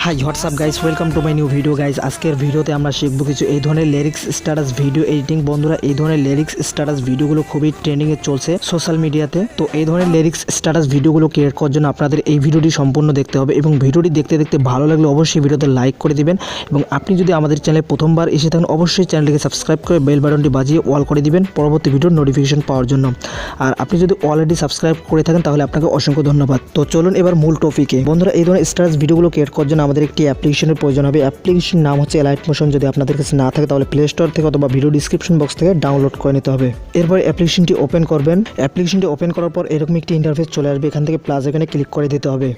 High WhatsApp guys, welcome to my new video guys. আজকের ভিডিওতে আমরা শিখবো কিছু এই ধরনের লিরিক্স স্ট্যাটাস ভিডিও এডিটিং। বন্ধুরা, এই ধরনের লিরিক্স স্ট্যাটাস ভিডিওগুলো খুবই ট্রেন্ডিংয়ে চলছে সোশ্যাল মিডিয়াতে। তো এই ধরনের লিরিক্স স্ট্যাটাস ভিডিওগুলো ক্রিয়েট করার জন্য আপনাদের এই ভিডিওটি সম্পূর্ণ দেখতে হবে এবং ভিডিওটি দেখতে দেখতে ভালো লাগলে অবশ্যই ভিডিওতে লাইক করে দিবেন এবং আপনি যদি আমাদের চ্যানেলে প্রথমবার এসে থাকেন অবশ্যই চ্যানেলটিকে সাবস্ক্রাইব করে বেল বাটনটি বাজিয়ে অল করে দিবেন পরবর্তী ভিডিওর নোটিফিকেশন পাওয়ার জন্য। আর আপনি যদি অলরেডি সাবস্ক্রাইব করে থাকেন তাহলে আপনাকে অসংখ্য ধন্যবাদ। তো চলুন এবার মূল টপিকে। বন্ধুরা, এই ধরনের স্ট্যাটাস ভিডিওগুলো ক্রিয়েট করার জন্য আমাদের একটি অ্যাপ্লিকেশনের প্রয়োজন হবে। অ্যাপ্লিকেশন নাম হচ্ছে Alight। যদি আপনাদের কাছে না থাকে তাহলে প্লে স্টোর থেকে অথবা ভিডিও ডিসক্রিপশন বক্স থেকে ডাউনলোড করে নিতে হবে। এরপর অ্যাপ্লিকেশনটি ওপেন করবেন। অ্যাপ্লিকেশনটি ওপেন করার পর এরকম একটি ইন্টারফেস চলে আসবে। এখান থেকে প্লাস আইকনে ক্লিক করে দিতে হবে।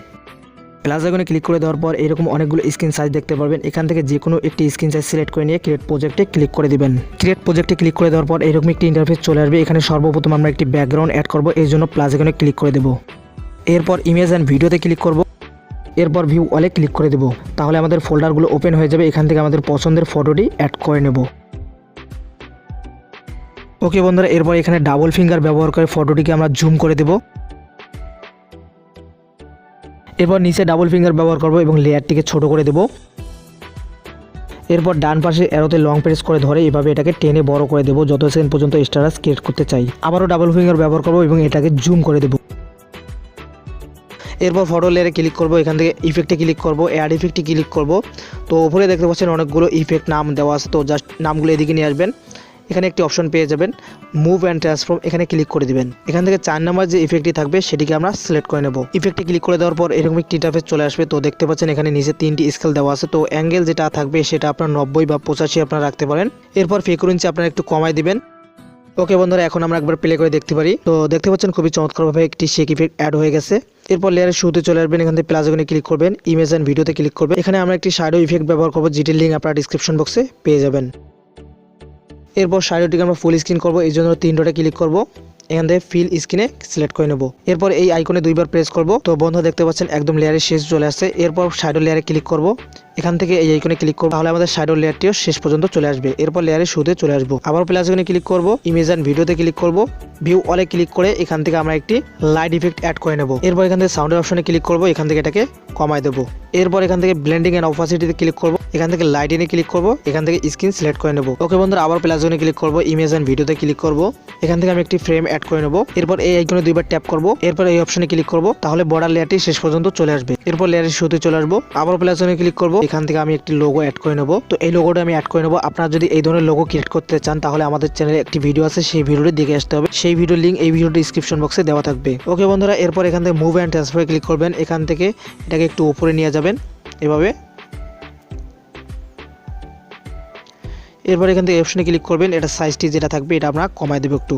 প্লাস আইকনে ক্লিক করে দেওয়ার পর এরকম অনেকগুলো স্ক্রিন সাইজ দেখতে পারবেন। এখান থেকে যে কোনো একটি স্ক্রিন সাইজ সিলেক্ট করে নিয়ে ক্রিয়েট প্রজেক্টে ক্লিক করে দিবেন। ক্রিয়েট প্রজেক্টে ক্লিক করে দেওয়ার পর এরকম একটি ইন্টারফেস চলে আসবে। এখানে সর্বপ্রথম আমরা একটি ব্যাকগ্রাউন্ড অ্যাড করব, এই জন্য প্লাস আইকনে ক্লিক করে দেব। এরপর ইমেজ অ্যান্ড ভিডিওতে ক্লিক করব। এরপর ভিউ অলে ক্লিক করে দেব। তাহলে আমাদের ফোল্ডারগুলো ওপেন হয়ে যাবে। এখান থেকে আমাদের পছন্দের ফটোটি অ্যাড করে নেব। ওকে বন্ধুরা, এরপর এখানে ডাবল ফিঙ্গার ব্যবহার করে ফটোটিকে আমরা জুম করে দেব। এরপর নিচে ডাবল ফিঙ্গার ব্যবহার করব এবং লেয়ারটিকে ছোট করে দেব। এরপর ডান পাশে অ্যারোতে লং প্রেস করে ধরে এভাবে এটাকে টেনে বড় করে দেব যত সেকেন্ড পর্যন্ত স্ট্যাটাস ক্রিয়েট করতে চাই। আবারও ডাবল ফিঙ্গার ব্যবহার করব এবং এটাকে জুম করে দেব। এরপর ফটো লেয়ারে ক্লিক করব। এখান থেকে ইফেক্টে ক্লিক করব, অ্যাড ইফেক্টে ক্লিক করব। তো উপরে দেখতে পাচ্ছেন অনেকগুলো ইফেক্ট নাম দেওয়া আছে। তো জাস্ট নামগুলো এদিকে নিয়ে আসবেন। এখানে একটি অপশন পেয়ে যাবেন মুভ অ্যান্ড ট্রান্সফর্ম, এখানে ক্লিক করে দিবেন। এখান থেকে 4 নাম্বার যে ইফেক্টটি থাকবে সেটিকে আমরা সিলেক্ট করে নেব। ইফেক্টে ক্লিক করে দেওয়ার পর এরকম একটি ইন্টারফেস চলে আসবে। তো দেখতে পাচ্ছেন এখানে নিচে 3টি স্কেল দেওয়া আছে। তো অ্যাঙ্গেল যেটা থাকবে সেটা আপনার 90 বা 85 আপনারা রাখতে পারেন। এরপর ফ্রিকোয়েন্সি আপনারা একটু কমায় দিবেন। ওকে বন্ধুরা, এখন আমরা একবার প্লে করে দেখতে পারি। তো দেখতে পাচ্ছেন খুবই চমৎকারভাবে একটি শেক ইফেক্ট অ্যাড হয়ে গেছে। এরপর লেয়ারের শুরুতে চলে আসবেন। এখান থেকে প্লাস আইকনে ক্লিক করবেন, ইমেজ অ্যান্ড ভিডিওতে ক্লিক করবেন। এখানে আমরা একটি শ্যাডো ইফেক্ট ব্যবহার করব, যেটির লিঙ্ক আপনারা ডিসক্রিপশন বক্সে পেয়ে যাবেন। এরপর শ্যাডোটিকে আমরা ফুল স্ক্রিন করব, এই জন্য 3 ডটে ক্লিক করব। এখান থেকে ফিল স্ক্রিনে সিলেক্ট করে নেব। এরপর এই আইকনে 2বার প্রেস করব। তো বন্ধু দেখতে পাচ্ছেন একদম লেয়ারের শেষ চলে আসছে। এরপর শ্যাডো লেয়ারে ক্লিক করব। এখান থেকে এই আইকনে ক্লিক করব, তাহলে আমাদের শ্যাডো লেয়ারটিও শেষ পর্যন্ত চলে আসবে। এরপর লেয়ারের শুরুতে চলে আসবো। আবার প্লাস আইকনে ক্লিক করব, ইমেজ অ্যান্ড ভিডিওতে ক্লিক করব, ভিউ অলে ক্লিক করে এখান থেকে আমরা একটি লাইট ইফেক্ট অ্যাড করে নেব। এরপর এখান থেকে সাউন্ডের অপশনে ক্লিক করব, এখান থেকে এটাকে কমায় দেব। এরপর এখান থেকে ব্লেন্ডিং এন্ড অপাসিটিতে ক্লিক করব, এখান থেকে লাইটিনে ক্লিক করব, এখান থেকে স্ক্রিন সিলেক্ট করে নেব। ওকে বন্ধুরা, আবার প্লাস আইকনে ক্লিক করব, ইমেজ অ্যান্ড ভিডিওতে ক্লিক করব, এখান থেকে আমি একটি ফ্রেম অ্যাড করে নেব। এরপর এই আইকনে 2বার ট্যাপ করব, এরপর এই অপশনে ক্লিক করব, তাহলে বর্ডার লেয়ারটি শেষ পর্যন্ত চলে আসবে। এরপর লেয়ারের শুরুতে চলে আসবো। আবার প্লাস আইকনে ক্লিক করব, এখান থেকে আমি একটি লোগো অ্যাড করে নেব। তো এই লোগোটা আমি অ্যাড করে নেব। আপনারা যদি এই ধরনের লোগো ক্রিয়েট করতে চান তাহলে আমাদের চ্যানেলে একটি ভিডিও আছে, সেই ভিডিওটি দেখে আসতে হবে। সেই ভিডিওর লিঙ্ক এই ভিডিওর ডিসক্রিপশন বক্সে দেওয়া থাকবে। ওকে বন্ধুরা, এরপর এখান থেকে মুভ অ্যান্ড ট্রান্সফারে ক্লিক করবেন। এখান থেকে এটাকে একটু উপরে নিয়ে যাবেন এভাবে। এরপর এখান থেকে অপশনে ক্লিক করবেন। এটা সাইজটি যেটা থাকবে এটা আমরা কমায় দেব একটু।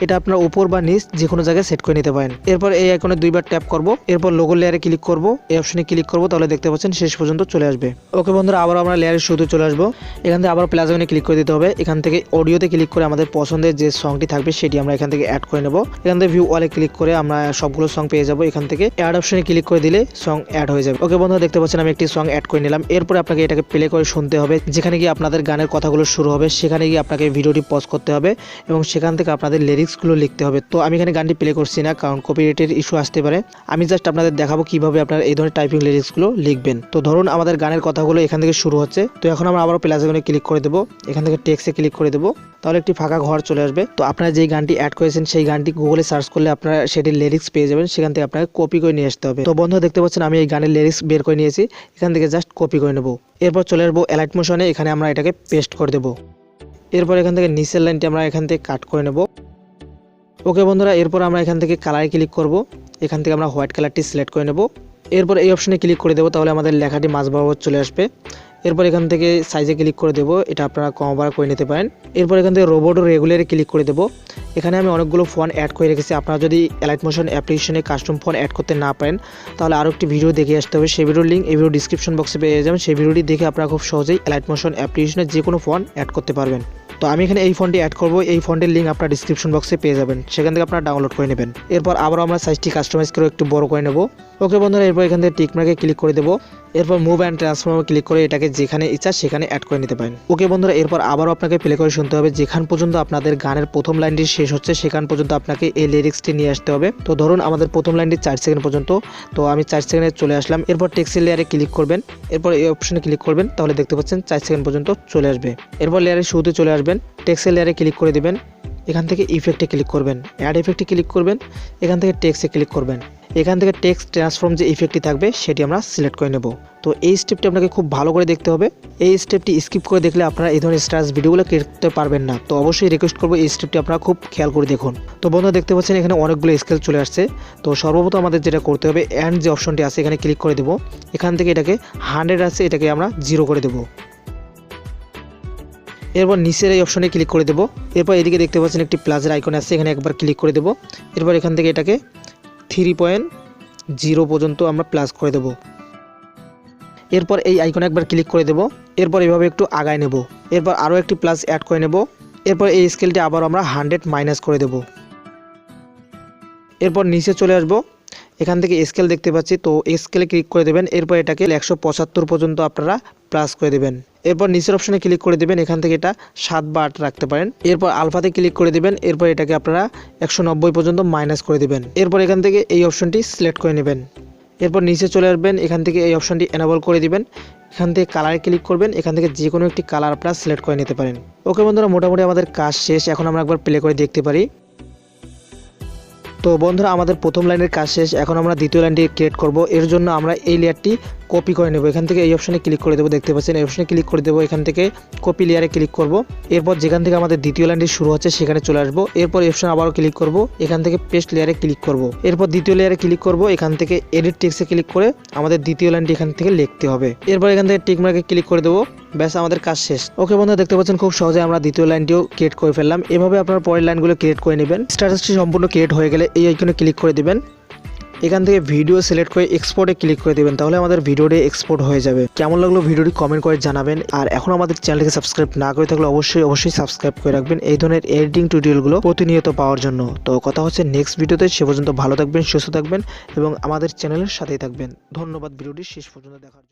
এটা আপনার উপর বা নিচ যে কোনো জায়গায় সেট করে নিতে পারেন। এরপর এই আইকনে 2বার ট্যাপ করব, এরপর লোগো লেয়ারে ক্লিক করব, এই অপশনে ক্লিক করব, তাহলে দেখতে পাচ্ছেন শেষ পর্যন্ত চলে আসবে। ওকে বন্ধুরা, আবার আমরা লেয়ারের শুরুতে চলে আসবো। এখান থেকে আবার প্লাস আইকনে ক্লিক করে দিতে হবে। এখান থেকে অডিওতে ক্লিক করে আমাদের পছন্দের যে সংটি থাকবে সেটি আমরা এখান থেকে অ্যাড করে নেব। এখান থেকে ভিউ অলে ক্লিক করে আমরা সবগুলো সং পেয়ে যাব। এখান থেকে অ্যাড অপশনে ক্লিক করে দিলে সং অ্যাড হয়ে যাবে। ওকে বন্ধুরা, দেখতে পাচ্ছেন আমি একটি সং অ্যাড করে নিলাম। এরপর আপনাকে এটাকে প্লে করে শুনতে হবে। যেখানে গিয়ে আপনাদের গানের কথাগুলো শুরু হবে সেখানে গিয়ে আপনাকে ভিডিওটি পজ করতে হবে এবং সেখান থেকে আপনাদের লিরিক্সগুলো লিখতে হবে। তো আমি এখানে গানটি প্লে করছি না, কারণ কপিরাইটের ইস্যু আসতে পারে। আমি জাস্ট আপনাদের দেখাবো কিভাবে আপনারা এই ধরনের টাইপিং লিরিক্সগুলো লিখবেন। তো ধরুন আমাদের গানের কথাগুলো এখান থেকে শুরু হচ্ছে। তো এখন আমরা আবার প্লাস আইকনে ক্লিক করে দেবো, এখান থেকে টেক্সটে ক্লিক করে দেবো, তাহলে একটি ফাঁকা ঘর চলে আসবে। তো আপনারা যেই গানটি অ্যাড করেছেন সেই গানটি গুগলে সার্চ করলে আপনারা সেটির লিরিক্স পেয়ে যাবেন। সেখান থেকে আপনাকে কপি করে নিয়ে আসতে হবে। তো বন্ধুরা দেখতে পাচ্ছেন আমি এই গানের লিরিক্স বের করে নিয়েছি, এখান থেকে জাস্ট কপি করে নেব। এরপর চলে আসবো অ্যালাইট মোশনে, এখানে আমরা এটাকে পেস্ট করে দেবো। এরপর এখান থেকে নিচের লাইনটি আমরা এখান থেকে কাট করে নেব। ওকে বন্ধুরা, এরপর আমরা এখান থেকে কালারে ক্লিক করব, এখান থেকে আমরা হোয়াইট কালারটি সিলেক্ট করে নেব। এরপর এই অপশনে ক্লিক করে দেবো, তাহলে আমাদের লেখাটি মাঝ বরাবর চলে আসবে। এরপর এখান থেকে সাইজে ক্লিক করে দেবো, এটা আপনারা কম বাড়া করে নিতে পারেন। এরপর এখান থেকে রোবট ও রেগুলারে ক্লিক করে দেবো। এখানে আমি অনেকগুলো ফন্ট অ্যাড করে রেখেছি। আপনারা যদি Alight মোশন অ্যাপ্লিকেশনে কাস্টম ফন্ট অ্যাড করতে না পারেন তাহলে আরও একটি ভিডিও দেখে আসতে হবে। সেই ভিডিওর লিঙ্ক এই ভিডিও ডিসক্রিপশন বক্সে পেয়ে যাবেন। সেই ভিডিওটি দেখে আপনারা খুব সহজেই Alight মোশন অ্যাপ্লিকেশনে যে কোনো ফন্ট অ্যাড করতে পারবেন। তো আমি এখানে এই ফন্টটি অ্যাড করব, এই ফন্টের লিঙ্ক আপনারা ডিসক্রিপশন বক্সে পেয়ে যাবেন, সেখান থেকে আপনারা ডাউনলোড করে নেবেন। এরপর আবার আমরা সাইজটি কাস্টমাইজ করে একটু বড় করে নেব। ওকে বন্ধুরা, এরপর এখান থেকে টিক মার্কে ক্লিক করে দেবো। এরপর মুভ অ্যান্ড ট্রান্সফর্মে ক্লিক করে এটাকে যেখানে ইচ্ছা সেখানে অ্যাড করে নিতে পারেন। ওকে বন্ধুরা, এরপর আবারও আপনাকে প্লে করে শুনতে হবে। যেখান পর্যন্ত আপনাদের গানের প্রথম লাইনটি শেষ হচ্ছে সেখান পর্যন্ত আপনাকে এই লিরিক্সটি নিয়ে আসতে হবে। তো ধরুন আমাদের প্রথম লাইনটি 4 সেকেন্ড পর্যন্ত, তো আমি 4 সেকেন্ডে চলে আসলাম। এরপর টেক্সটের লেয়ারে ক্লিক করবেন, এরপর এই অপশনে ক্লিক করবেন, তাহলে দেখতে পাচ্ছেন 4 সেকেন্ড পর্যন্ত চলে আসবে। এরপর লেয়ারের শুরুতে চলে আসবেন, টেক্সটের লেয়ারে ক্লিক করে দেবেন, এখান থেকে ইফেক্টে ক্লিক করবেন, অ্যাড ইফেক্টে ক্লিক করবেন, এখান থেকে টেক্সটে ক্লিক করবেন। এখান থেকে টেক্সট ট্রান্সফর্ম যে ইফেক্টটি থাকবে সেটি আমরা সিলেক্ট করে নেব। তো এই স্টেপটি আপনাকে খুব ভালো করে দেখতে হবে। এই স্টেপটি স্কিপ করে দেখলে আপনারা এই ধরনের স্টার্স ভিডিওগুলো ক্রিয়েট করতে পারবেন না। তো অবশ্যই রিকোয়েস্ট করবো এই স্টেপটি আপনারা খুব খেয়াল করে দেখুন। তো বন্ধুরা দেখতে পাচ্ছেন এখানে অনেকগুলো স্কেল চলে আসছে। তো সর্বপ্রথম আমাদের যেটা করতে হবে, অ্যান্ড যে অপশনটি আছে এখানে ক্লিক করে দেবো। এখান থেকে এটাকে 100 আছে, এটাকে আমরা 0 করে দেবো। এরপর নিচের এই অপশনে ক্লিক করে দেবো। এরপর এদিকে দেখতে পাচ্ছেন একটি প্লাসের আইকন আছে, এখানে একবার ক্লিক করে দেবো। এরপর এখান থেকে এটাকে 3.0 পর্যন্ত আমরা প্লাস করে দেব। এরপর এই আইকনে একবার ক্লিক করে দেব। এরপর এভাবে একটু আগায় নেব। এরপর আরও একটি প্লাস অ্যাড করে নেব। এরপর এই স্কেলটি আবার আমরা 100 মাইনাস করে দেব। এরপর নিচে চলে আসব, এখান থেকে স্কেল দেখতে পাচ্ছি, তো স্কেলে ক্লিক করে দেবেন। এরপর এটাকে 175 পর্যন্ত আপনারা প্লাস করে দেবেন। এরপর নিচের অপশনে ক্লিক করে দেবেন, এখান থেকে এটা 7 বা 8 রাখতে পারেন। এরপর আলফাতে ক্লিক করে দেবেন। এরপর এটাকে আপনারা 190 পর্যন্ত মাইনাস করে দেবেন। এরপর এখান থেকে এই অপশনটি সিলেক্ট করে নেবেন। এরপর নিচে চলে আসবেন, এখান থেকে এই অপশনটি এনেবল করে দিবেন। এখান থেকে কালারে ক্লিক করবেন, এখান থেকে যে কোনো একটি কালার আপনারা সিলেক্ট করে নিতে পারেন। ওকে বন্ধুরা, মোটামুটি আমাদের কাজ শেষ। এখন আমরা একবার প্লে করে দেখতে পারি। তো বন্ধুরা, আমাদের প্রথম লাইনের কাজ শেষ। এখন আমরা দ্বিতীয় লাইনটি ক্রিয়েট করব। এর জন্য আমরা এই লেয়ারটি কপি করে নেব। এখান থেকে এই অপশনে ক্লিক করে দেবো, দেখতে পাচ্ছেন এই অপশনে ক্লিক করে দেবো। এখান থেকে কপি লেয়ারে ক্লিক করব। এরপর যেখান থেকে আমাদের দ্বিতীয় লাইনটি শুরু হচ্ছে সেখানে চলে আসবো। এরপর এই অপশনে আবারও ক্লিক করব, এখান থেকে পেস্ট লেয়ারে ক্লিক করব। এরপর দ্বিতীয় লেয়ারে ক্লিক করব, এখান থেকে এডিট টেক্সটে ক্লিক করে আমাদের দ্বিতীয় লাইনটি এখান থেকে লিখতে হবে। এরপর এখান থেকে টিক মার্কে ক্লিক করে দেবো। ব্যাস, আমাদের কাজ শেষ। ওকে বন্ধুরা, দেখতে পাচ্ছেন খুব সহজে আমরা দ্বিতীয় লাইনটিও ক্রিয়েট করে ফেললাম। এভাবে আপনার পরের লাইনগুলো ক্রিয়েট করে নেবেন। স্ট্যাটাসটি সম্পূর্ণ ক্রিয়েট হয়ে গেলে এই আইকনে ক্লিক করে দিবেন। এখান থেকে ভিডিও সিলেক্ট করে এক্সপোর্টে ক্লিক করে দেবেন, তাহলে আমাদের ভিডিওটি এক্সপোর্ট হয়ে যাবে। কেমন লাগলো ভিডিওটি কমেন্ট করে জানাবেন। আর এখন আমাদের চ্যানেলকে সাবস্ক্রাইব না করে থাকলে অবশ্যই সাবস্ক্রাইব করে রাখবেন এই ধরনের এডিটিং টিউটোরিয়ালগুলো প্রতিনিয়ত পাওয়ার জন্য। তো কথা হচ্ছে নেক্সট ভিডিওতে। সে পর্যন্ত ভালো থাকবেন, সুস্থ থাকবেন এবং আমাদের চ্যানেলের সাথেই থাকবেন। ধন্যবাদ ভিডিওটি শেষ পর্যন্ত দেখার জন্য।